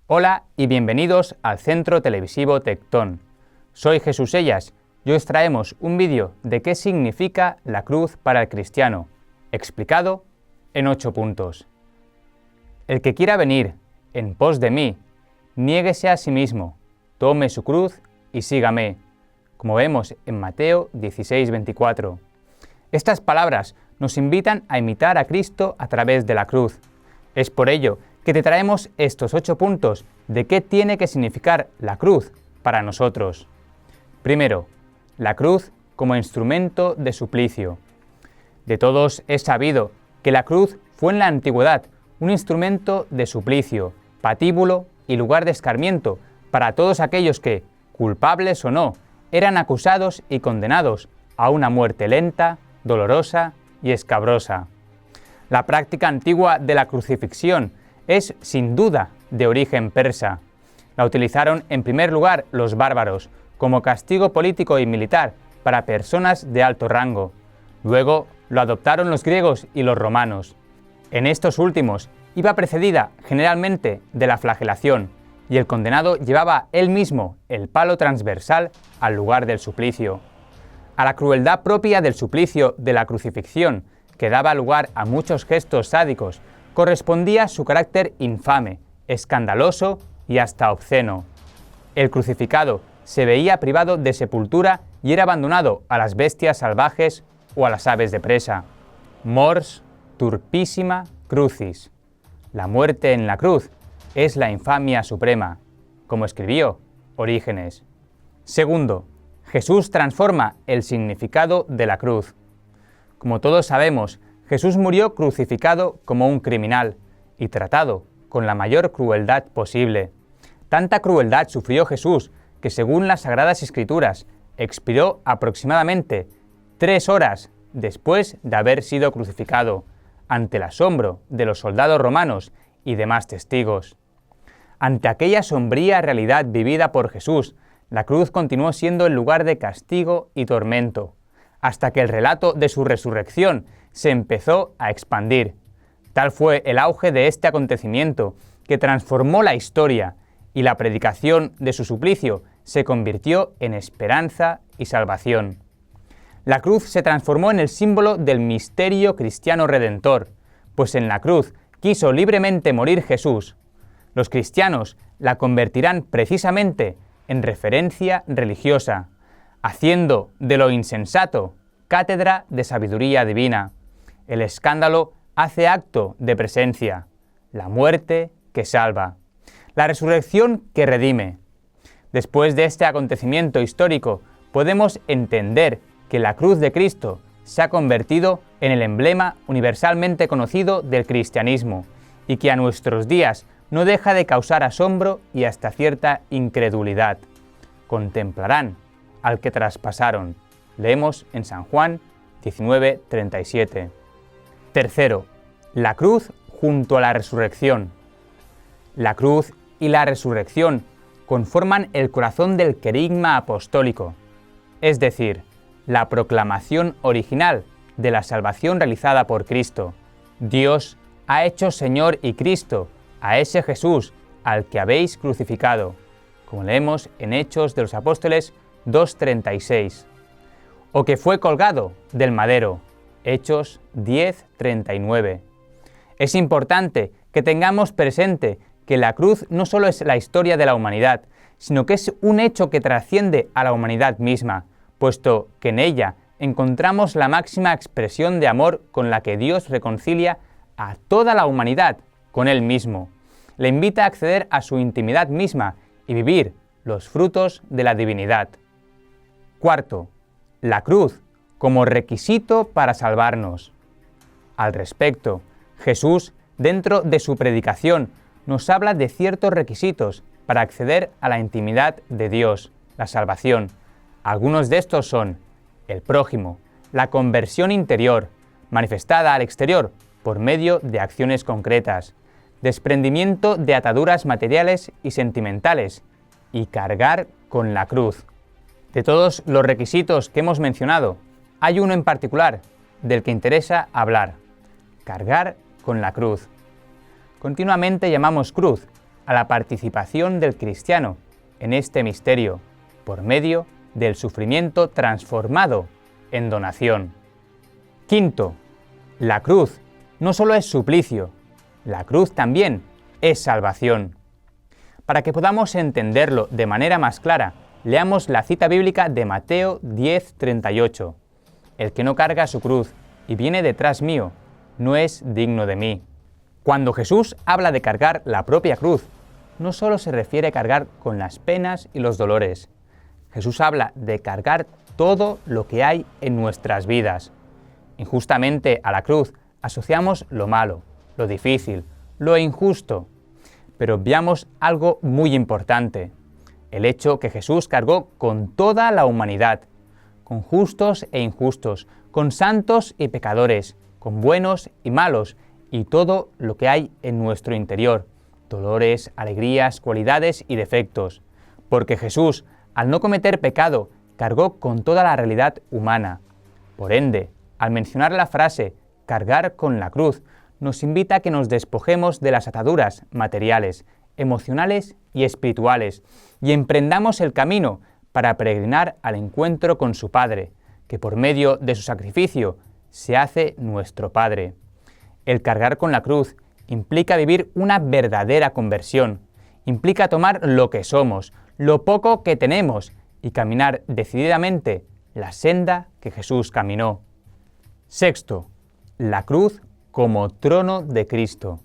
Hola y bienvenidos al Centro Televisivo Tectón. Soy Jesús Ellas y hoy os traemos un vídeo de qué significa la cruz para el cristiano, explicado en 8 puntos. El que quiera venir en pos de mí, niéguese a sí mismo, tome su cruz y sígame, como vemos en Mateo 16:24. Estas palabras nos invitan a imitar a Cristo a través de la cruz. Es por ello que te traemos estos 8 puntos de qué tiene que significar la cruz para nosotros. Primero, la cruz como instrumento de suplicio. De todos es sabido que la cruz fue en la antigüedad un instrumento de suplicio, patíbulo y lugar de escarmiento para todos aquellos que, culpables o no, eran acusados y condenados a una muerte lenta, dolorosa y escabrosa. La práctica antigua de la crucifixión es, sin duda, de origen persa. La utilizaron en primer lugar los bárbaros, como castigo político y militar para personas de alto rango. Luego lo adoptaron los griegos y los romanos. En estos últimos iba precedida generalmente de la flagelación, y el condenado llevaba él mismo el palo transversal al lugar del suplicio. A la crueldad propia del suplicio de la crucifixión, que daba lugar a muchos gestos sádicos, correspondía su carácter infame, escandaloso y hasta obsceno. El crucificado se veía privado de sepultura y era abandonado a las bestias salvajes o a las aves de presa. Mors turpissima crucis. La muerte en la cruz es la infamia suprema, como escribió Orígenes. Segundo, Jesús transforma el significado de la cruz. Como todos sabemos, Jesús murió crucificado como un criminal y tratado con la mayor crueldad posible. Tanta crueldad sufrió Jesús que, según las Sagradas Escrituras, expiró aproximadamente 3 horas después de haber sido crucificado, ante el asombro de los soldados romanos y demás testigos. Ante aquella sombría realidad vivida por Jesús, la cruz continuó siendo el lugar de castigo y tormento, hasta que el relato de su resurrección se empezó a expandir. Tal fue el auge de este acontecimiento que transformó la historia, y la predicación de su suplicio se convirtió en esperanza y salvación. La cruz se transformó en el símbolo del misterio cristiano redentor, pues en la cruz quiso libremente morir Jesús. Los cristianos la convertirán precisamente en referencia religiosa, haciendo de lo insensato cátedra de sabiduría divina. El escándalo hace acto de presencia, la muerte que salva, la resurrección que redime. Después de este acontecimiento histórico, podemos entender que la cruz de Cristo se ha convertido en el emblema universalmente conocido del cristianismo y que a nuestros días no deja de causar asombro y hasta cierta incredulidad. Contemplarán al que traspasaron. Leemos en San Juan 19:37. Tercero, la cruz junto a la resurrección. La cruz y la resurrección conforman el corazón del querigma apostólico, es decir, la proclamación original de la salvación realizada por Cristo. Dios ha hecho Señor y Cristo a ese Jesús al que habéis crucificado, como leemos en Hechos de los Apóstoles 2:36, o que fue colgado del madero, Hechos 10:39. Es importante que tengamos presente que la cruz no solo es la historia de la humanidad, sino que es un hecho que trasciende a la humanidad misma, puesto que en ella encontramos la máxima expresión de amor con la que Dios reconcilia a toda la humanidad con Él mismo. Le invita a acceder a su intimidad misma y vivir los frutos de la divinidad. Cuarto, la cruz como requisito para salvarnos. Al respecto, Jesús, dentro de su predicación, nos habla de ciertos requisitos para acceder a la intimidad de Dios, la salvación. Algunos de estos son el prójimo, la conversión interior, manifestada al exterior por medio de acciones concretas, desprendimiento de ataduras materiales y sentimentales, y cargar con la cruz. De todos los requisitos que hemos mencionado, hay uno en particular del que interesa hablar: cargar con la cruz. Continuamente llamamos cruz a la participación del cristiano en este misterio, por medio del sufrimiento transformado en donación. Quinto, la cruz no solo es suplicio, la cruz también es salvación. Para que podamos entenderlo de manera más clara, leamos la cita bíblica de Mateo 10:38. El que no carga su cruz y viene detrás mío, no es digno de mí. Cuando Jesús habla de cargar la propia cruz, no solo se refiere a cargar con las penas y los dolores. Jesús habla de cargar todo lo que hay en nuestras vidas. Injustamente a la cruz asociamos lo malo, lo difícil, lo injusto. Pero obviamos algo muy importante, el hecho que Jesús cargó con toda la humanidad, con justos e injustos, con santos y pecadores, con buenos y malos, y todo lo que hay en nuestro interior, dolores, alegrías, cualidades y defectos. Porque Jesús, al no cometer pecado, cargó con toda la realidad humana. Por ende, al mencionar la frase cargar con la cruz, nos invita a que nos despojemos de las ataduras materiales, emocionales y espirituales, y emprendamos el camino para peregrinar al encuentro con su Padre, que por medio de su sacrificio se hace nuestro Padre. El cargar con la cruz implica vivir una verdadera conversión, implica tomar lo que somos, lo poco que tenemos, y caminar decididamente la senda que Jesús caminó. Sexto, la cruz como trono de Cristo.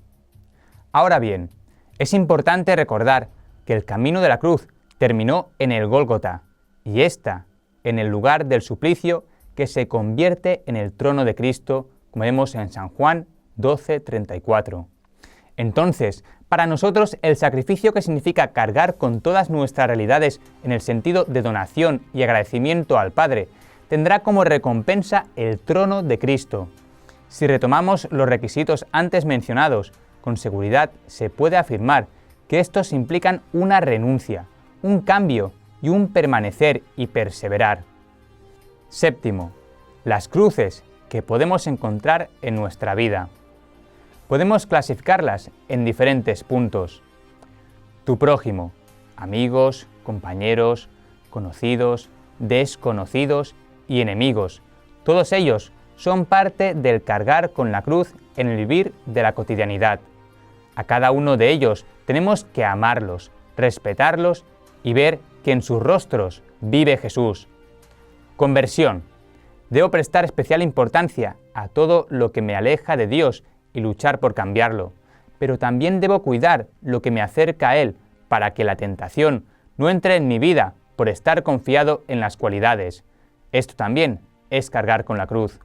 Ahora bien, es importante recordar que el camino de la cruz terminó en el Gólgota, y ésta en el lugar del suplicio que se convierte en el trono de Cristo, como vemos en San Juan 12:34. Entonces, para nosotros el sacrificio que significa cargar con todas nuestras realidades en el sentido de donación y agradecimiento al Padre, tendrá como recompensa el trono de Cristo. Si retomamos los requisitos antes mencionados, con seguridad se puede afirmar que estos implican una renuncia, un cambio y un permanecer y perseverar. Séptimo, las cruces que podemos encontrar en nuestra vida. Podemos clasificarlas en diferentes puntos. Tu prójimo, amigos, compañeros, conocidos, desconocidos y enemigos, todos ellos son parte del cargar con la cruz en el vivir de la cotidianidad. A cada uno de ellos tenemos que amarlos, respetarlos y ver que en sus rostros vive Jesús. Conversión. Debo prestar especial importancia a todo lo que me aleja de Dios y luchar por cambiarlo, pero también debo cuidar lo que me acerca a Él para que la tentación no entre en mi vida por estar confiado en las cualidades. Esto también es cargar con la cruz.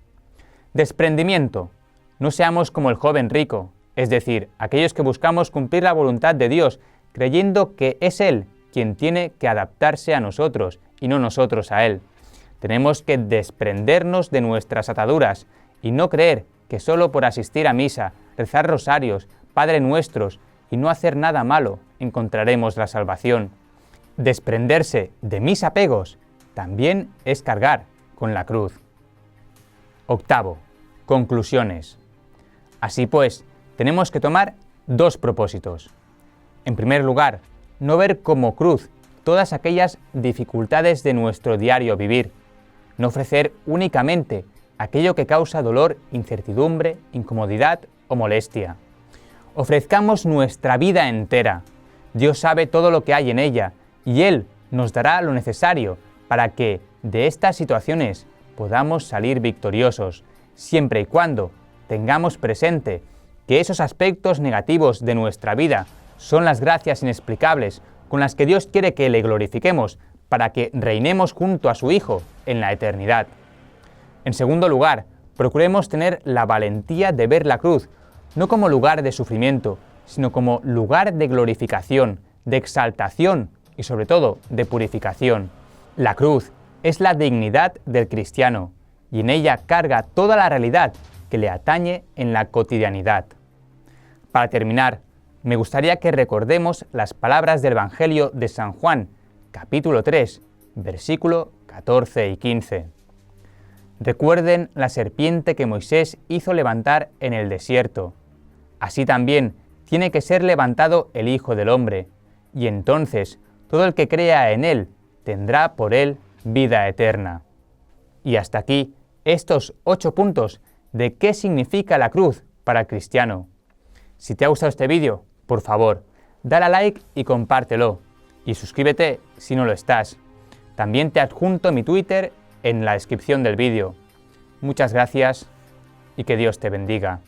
Desprendimiento. No seamos como el joven rico, es decir, aquellos que buscamos cumplir la voluntad de Dios, creyendo que es Él quien tiene que adaptarse a nosotros y no nosotros a Él. Tenemos que desprendernos de nuestras ataduras y no creer que solo por asistir a misa, rezar rosarios, Padre Nuestros y no hacer nada malo encontraremos la salvación. Desprenderse de mis apegos también es cargar con la cruz. Octavo, conclusiones. Así pues, tenemos que tomar dos propósitos. En primer lugar, no ver como cruz todas aquellas dificultades de nuestro diario vivir, no ofrecer únicamente aquello que causa dolor, incertidumbre, incomodidad o molestia. Ofrezcamos nuestra vida entera. Dios sabe todo lo que hay en ella y Él nos dará lo necesario para que de estas situaciones podamos salir victoriosos, siempre y cuando tengamos presente que esos aspectos negativos de nuestra vida son las gracias inexplicables con las que Dios quiere que le glorifiquemos para que reinemos junto a su Hijo en la eternidad. En segundo lugar, procuremos tener la valentía de ver la cruz, no como lugar de sufrimiento, sino como lugar de glorificación, de exaltación y sobre todo de purificación. La cruz es la dignidad del cristiano y en ella carga toda la realidad que le atañe en la cotidianidad. Para terminar, me gustaría que recordemos las palabras del Evangelio de San Juan, capítulo 3, versículo 14 y 15. Recuerden la serpiente que Moisés hizo levantar en el desierto. Así también tiene que ser levantado el Hijo del Hombre, y entonces todo el que crea en Él tendrá por Él vida eterna. Y hasta aquí estos 8 puntos de qué significa la cruz para el cristiano. Si te ha gustado este vídeo, por favor, dale a like y compártelo. Y suscríbete si no lo estás. También te adjunto mi Twitter en la descripción del vídeo. Muchas gracias y que Dios te bendiga.